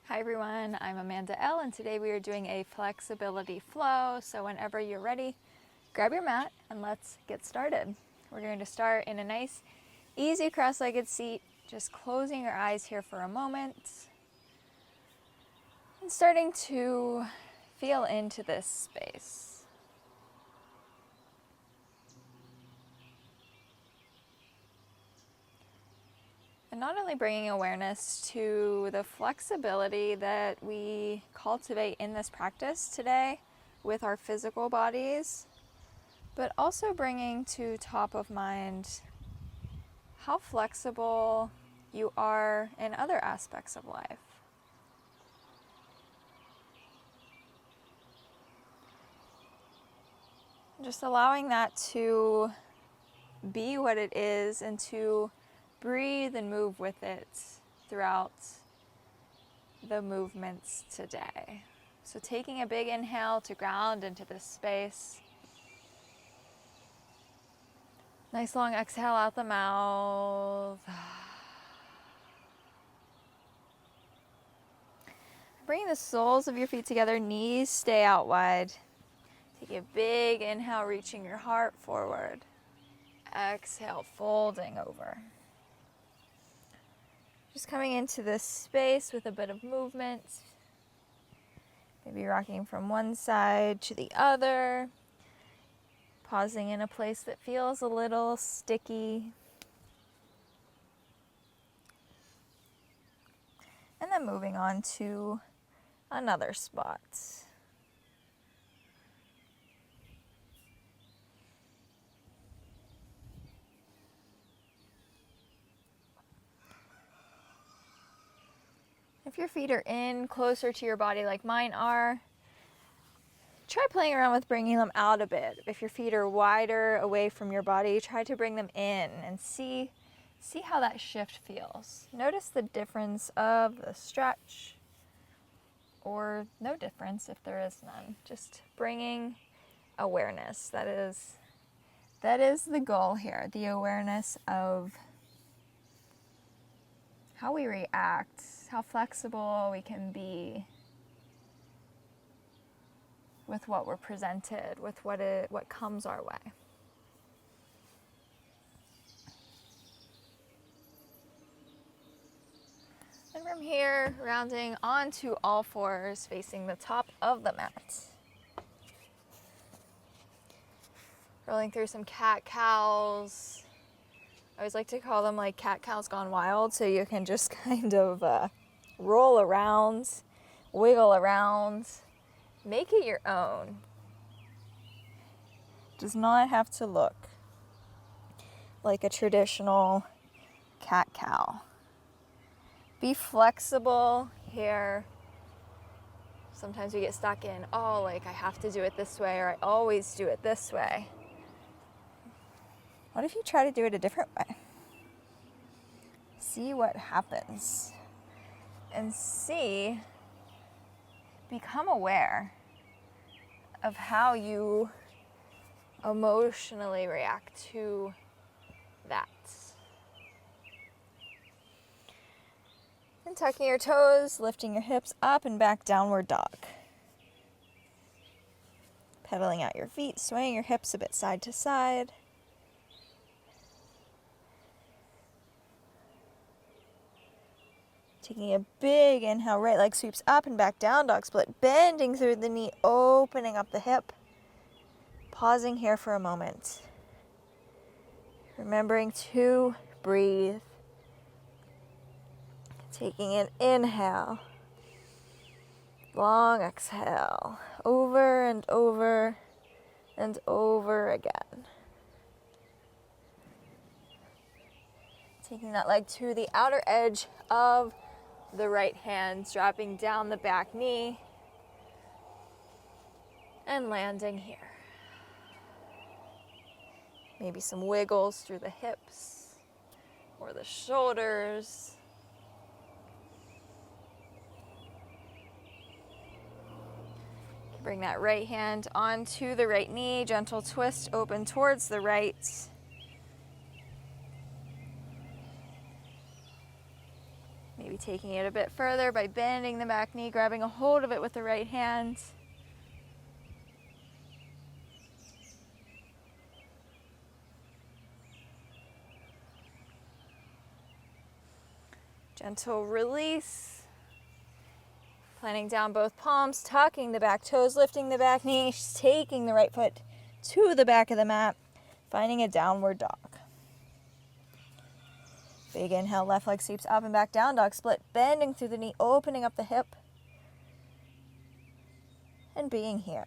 Hi everyone, I'm Amanda L, and today we are doing a flexibility flow. So whenever you're ready, grab your mat and let's get started. We're going to start in a nice, easy cross-legged seat, just closing your eyes here for a moment and starting to feel into this space. And not only bringing awareness to the flexibility that we cultivate in this practice today with our physical bodies, but also bringing to top of mind how flexible you are in other aspects of life. Just allowing that to be what it is and to breathe and move with it throughout the movements today. So taking a big inhale to ground into this space. Nice long exhale out the mouth. Bring the soles of your feet together, knees stay out wide. Take a big inhale, reaching your heart forward. Exhale, folding over. Just coming into this space with a bit of movement. Maybe rocking from one side to the other. Pausing in a place that feels a little sticky. And then moving on to another spot. If your feet are in closer to your body like mine are, try playing around with bringing them out a bit. If your feet are wider away from your body, try to bring them in and see how that shift feels. Notice the difference of the stretch, or no difference if there is none. Just bringing awareness. That is the goal here, the awareness of how we react, how flexible we can be with what we're presented, with what comes our way. And from here, rounding onto all fours, facing the top of the mat. Rolling through some cat-cows. I always like to call them like cat-cows gone wild, so you can just kind of roll around, wiggle around, make it your own. Does not have to look like a traditional cat-cow. Be flexible here. Sometimes we get stuck in, like I have to do it this way, or I always do it this way. What if you try to do it a different way? See what happens. And become aware of how you emotionally react to that. And tucking your toes, lifting your hips up and back, downward dog. Pedaling out your feet, swaying your hips a bit side to side. Taking a big inhale, right leg sweeps up and back, down dog split, bending through the knee, opening up the hip. Pausing here for a moment. Remembering to breathe. Taking an inhale. Long exhale. Over and over and over again. Taking that leg to the outer edge of the right hand, dropping down the back knee and landing here. Maybe some wiggles through the hips or the shoulders. Bring that right hand onto the right knee, gentle twist, open towards the right. Maybe Maybe taking it a bit further by bending the back knee, grabbing a hold of it with the right hand. Gentle release. Planting down both palms, tucking the back toes, lifting the back knee, taking the right foot to the back of the mat, finding a downward dog. Big inhale, left leg sweeps up and back, down dog split, bending through the knee, opening up the hip, and being here.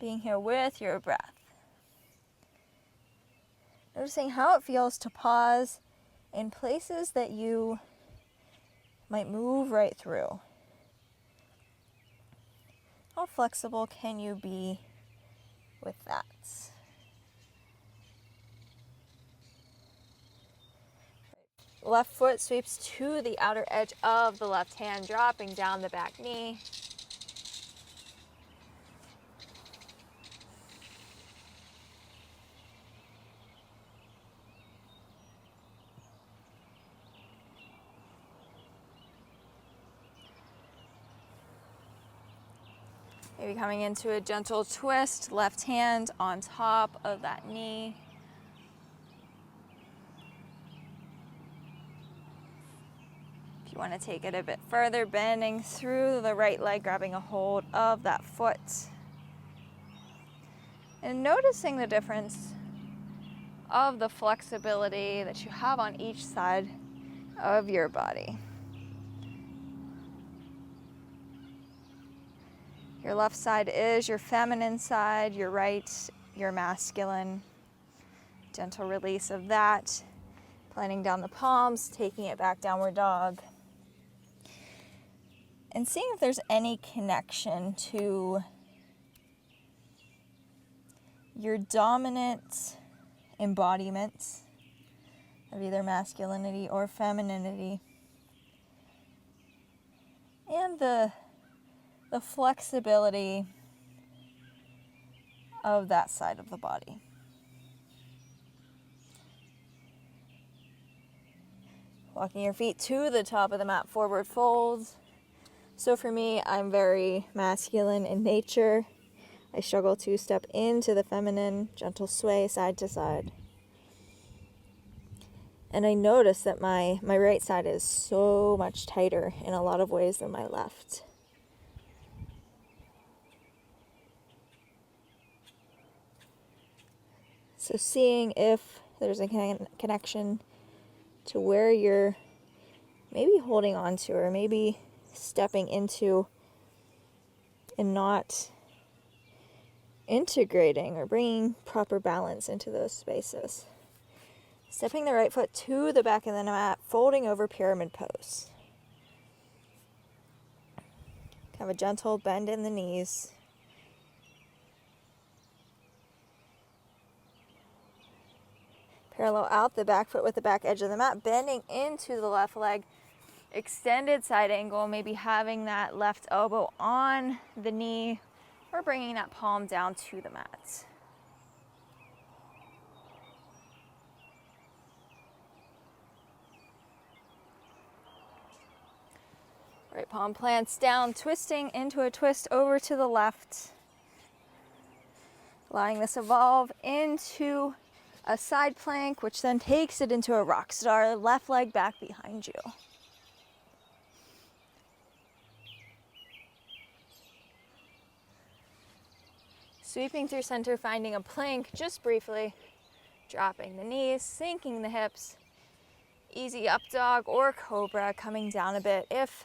Being here with your breath. Noticing how it feels to pause in places that you might move right through. How flexible can you be with that? Left foot sweeps to the outer edge of the left hand, dropping down the back knee. Maybe coming into a gentle twist, left hand on top of that knee. If you want to take it a bit further, bending through the right leg, grabbing a hold of that foot. And noticing the difference of the flexibility that you have on each side of your body. Your left side is your feminine side, your right, your masculine. Gentle release of that. Planting down the palms, taking it back, downward dog. And seeing if there's any connection to your dominant embodiments of either masculinity or femininity. And the flexibility of that side of the body. Walking your feet to the top of the mat, forward folds. So for me, I'm very masculine in nature. I struggle to step into the feminine, gentle sway side to side. And I notice that my right side is so much tighter in a lot of ways than my left. So seeing if there's a connection to where you're maybe holding on to or maybe stepping into and not integrating or bringing proper balance into those spaces. Stepping the right foot to the back of the mat, folding over pyramid pose. Have a gentle bend in the knees. Parallel out the back foot with the back edge of the mat, bending into the left leg. Extended side angle, maybe having that left elbow on the knee or bringing that palm down to the mat. Right palm plants down, twisting into a twist over to the left. Allowing this evolve into a side plank, which then takes it into a rock star, left leg back behind you. Sweeping through center, finding a plank just briefly, dropping the knees, sinking the hips. Easy up dog or cobra, coming down a bit if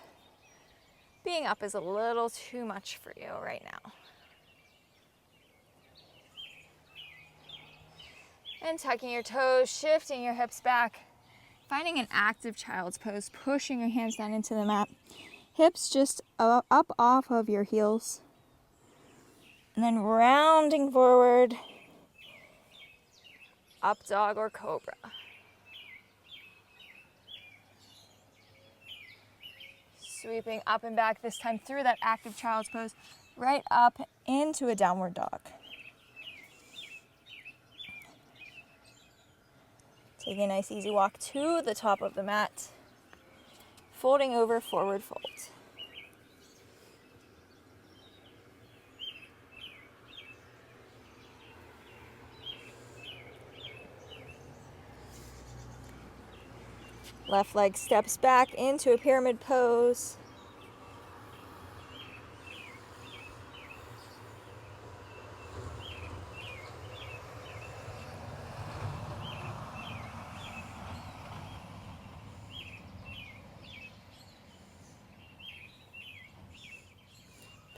being up is a little too much for you right now. And tucking your toes, shifting your hips back, finding an active child's pose, pushing your hands down into the mat. Hips just up off of your heels. And then rounding forward, up dog or cobra. Sweeping up and back, this time through that active child's pose, right up into a downward dog. Taking a nice easy walk to the top of the mat. folding over, forward fold. Left leg steps back into a pyramid pose.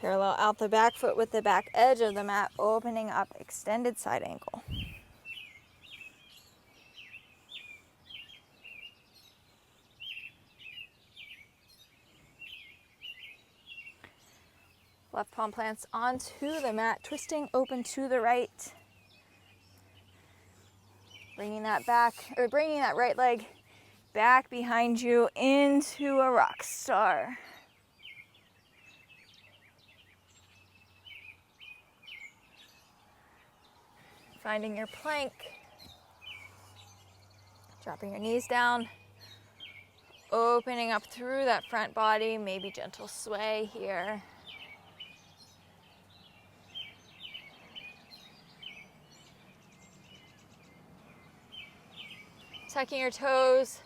Parallel out the back foot with the back edge of the mat, opening up extended side ankle. Left palm plants onto the mat, twisting open to the right. Bringing that right leg back behind you into a rock star. Finding your plank. Dropping your knees down. Opening up through that front body, maybe gentle sway here. Tucking your toes,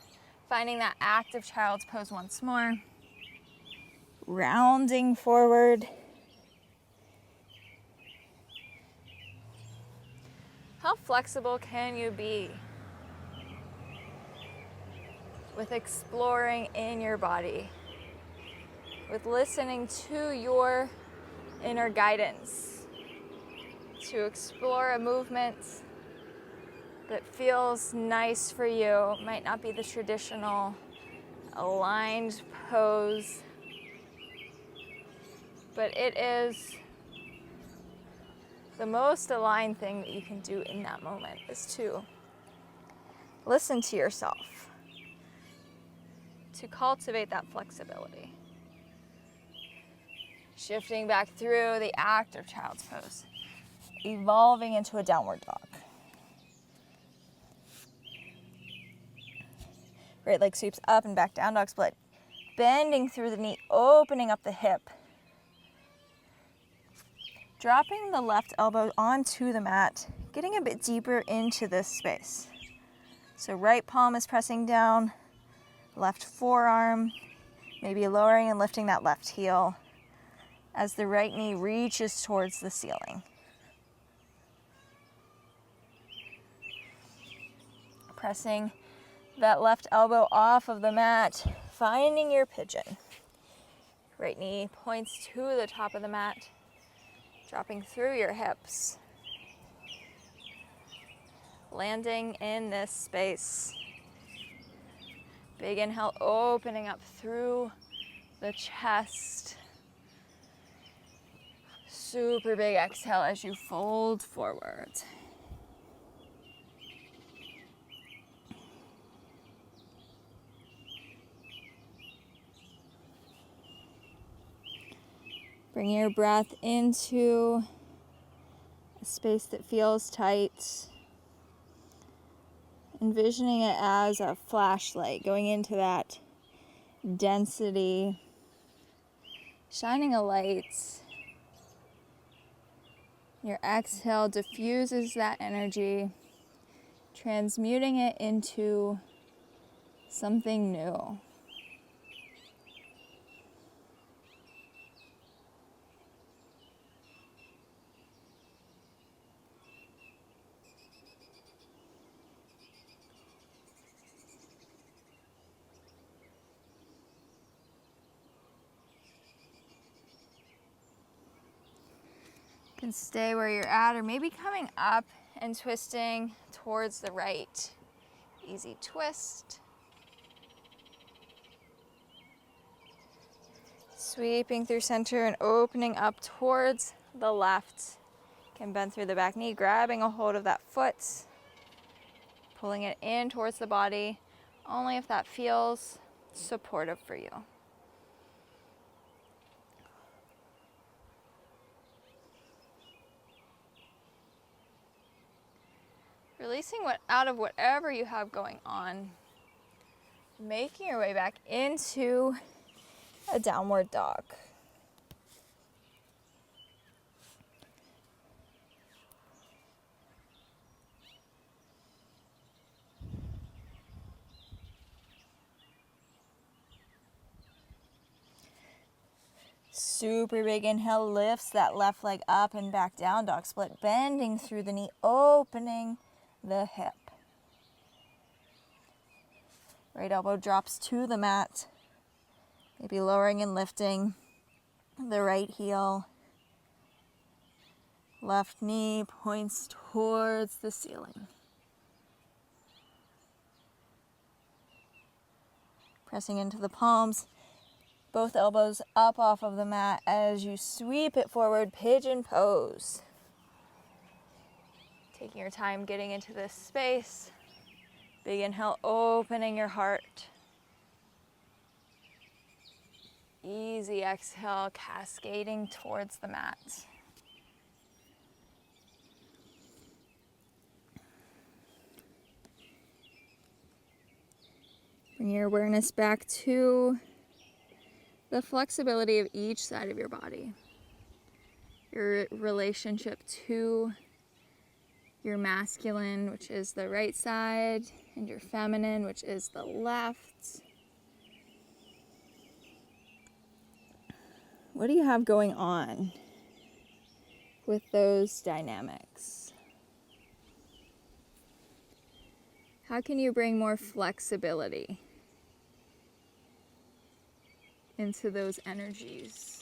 finding that active child's pose once more. Rounding forward. How flexible can you be with exploring in your body, with listening to your inner guidance, to explore a movement that feels nice for you? It might not be the traditional aligned pose, but it is the most aligned thing that you can do in that moment, is to listen to yourself, to cultivate that flexibility. Shifting back through the active child's pose, evolving into a downward dog. Right leg sweeps up and back, down dog split. Bending through the knee, opening up the hip. Dropping the left elbow onto the mat, getting a bit deeper into this space. So right palm is pressing down, left forearm, maybe lowering and lifting that left heel as the right knee reaches towards the ceiling. Pressing that left elbow off of the mat, finding your pigeon. Right knee points to the top of the mat, dropping through your hips. Landing in this space. Big inhale, opening up through the chest. Super big exhale as you fold forward. Bring your breath into a space that feels tight. Envisioning it as a flashlight going into that density, shining a light. Your exhale diffuses that energy, transmuting it into something new. You can stay where you're at, or maybe coming up and twisting towards the right. Easy twist. Sweeping through center and opening up towards the left. Can bend through the back knee, grabbing a hold of that foot, pulling it in towards the body, only if that feels supportive for you. Releasing out of whatever you have going on. Making your way back into a downward dog. Super big inhale lifts that left leg up and back down, dog split, bending through the knee, opening the hip. Right elbow drops to the mat, maybe lowering and lifting the right heel. Left knee points towards the ceiling. Pressing into the palms. Both elbows up off of the mat as you sweep it forward, pigeon pose. Taking your time getting into this space. Big inhale, opening your heart. Easy exhale, cascading towards the mat. Bring your awareness back to the flexibility of each side of your body. Your relationship to your masculine, which is the right side, and your feminine, which is the left. What do you have going on with those dynamics? How can you bring more flexibility into those energies?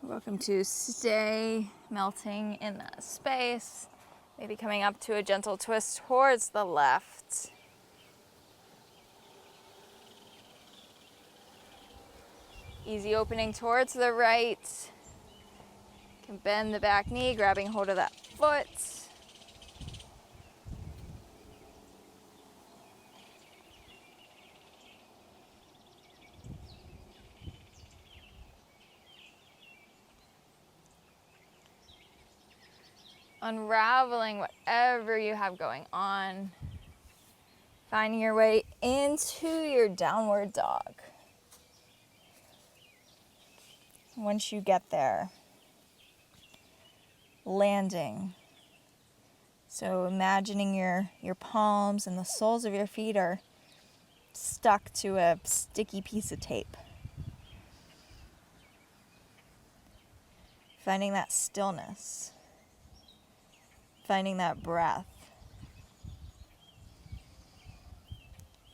Welcome to stay melting in that space. Maybe coming up to a gentle twist towards the left. Easy opening towards the right. You can bend the back knee, grabbing hold of that foot. Unraveling whatever you have going on. Finding your way into your downward dog. Once you get there, landing. So imagining your palms and the soles of your feet are stuck to a sticky piece of tape. Finding that stillness. Finding that breath.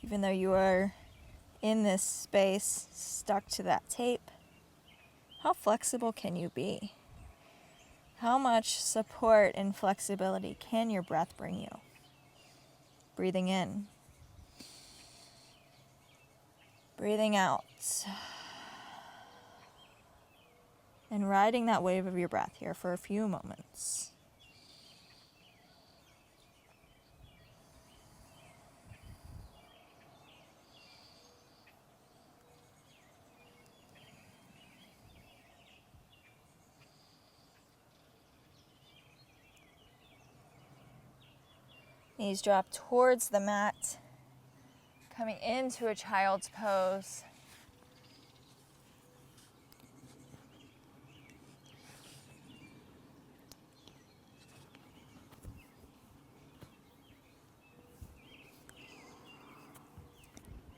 Even though you are in this space stuck to that tape, how flexible can you be? How much support and flexibility can your breath bring you? Breathing in. Breathing out. And riding that wave of your breath here for a few moments. Knees drop towards the mat, coming into a child's pose.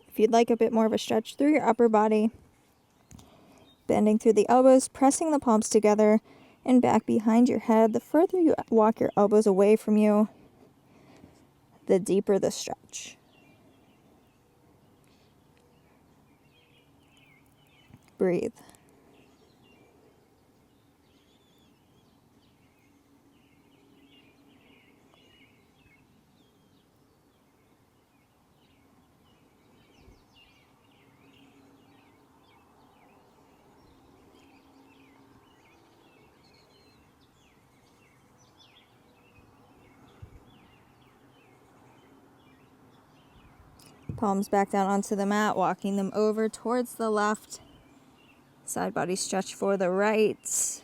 If you'd like a bit more of a stretch through your upper body, bending through the elbows, pressing the palms together and back behind your head. The further you walk your elbows away from you, the deeper the stretch. Breathe. Palms back down onto the mat, walking them over towards the left. Side body stretch for the right.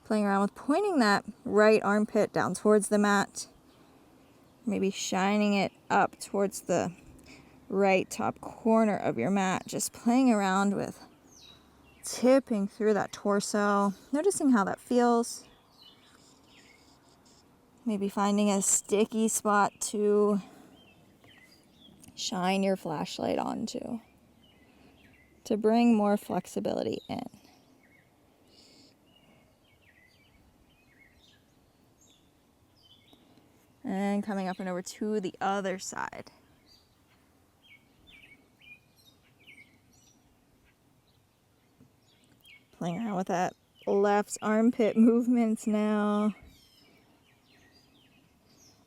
Playing around with pointing that right armpit down towards the mat. Maybe shining it up towards the right top corner of your mat. Just playing around with tipping through that torso. Noticing how that feels. Maybe finding a sticky spot to shine your flashlight onto, to bring more flexibility in. And coming up and over to the other side. Playing around with that left armpit movement now.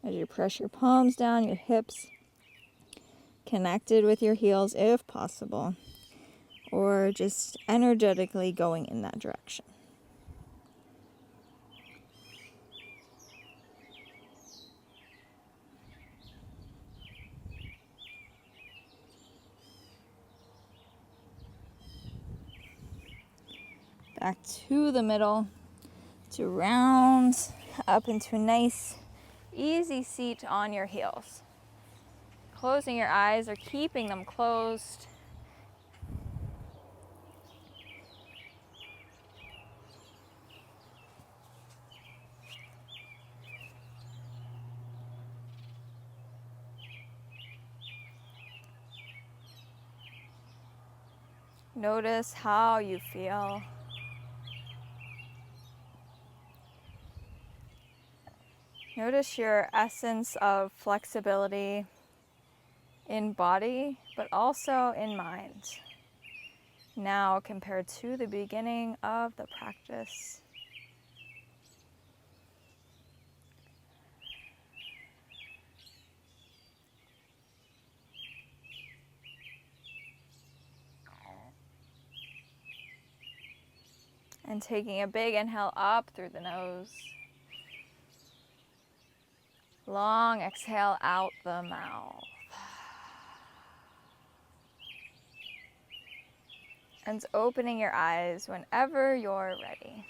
As you press your palms down, your hips connected with your heels if possible, or just energetically going in that direction. Back to the middle to round up into a nice, easy seat on your heels. Closing your eyes or keeping them closed. Notice how you feel. Notice your essence of flexibility in body, but also in mind. Now compared to the beginning of the practice. And taking a big inhale up through the nose. Long exhale out the mouth. And opening your eyes whenever you're ready.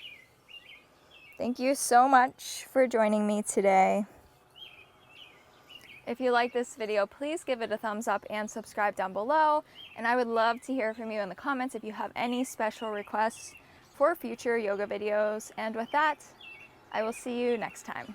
Thank you so much for joining me today. If you like this video, please give it a thumbs up and subscribe down below. And I would love to hear from you in the comments if you have any special requests for future yoga videos. And with that, I will see you next time.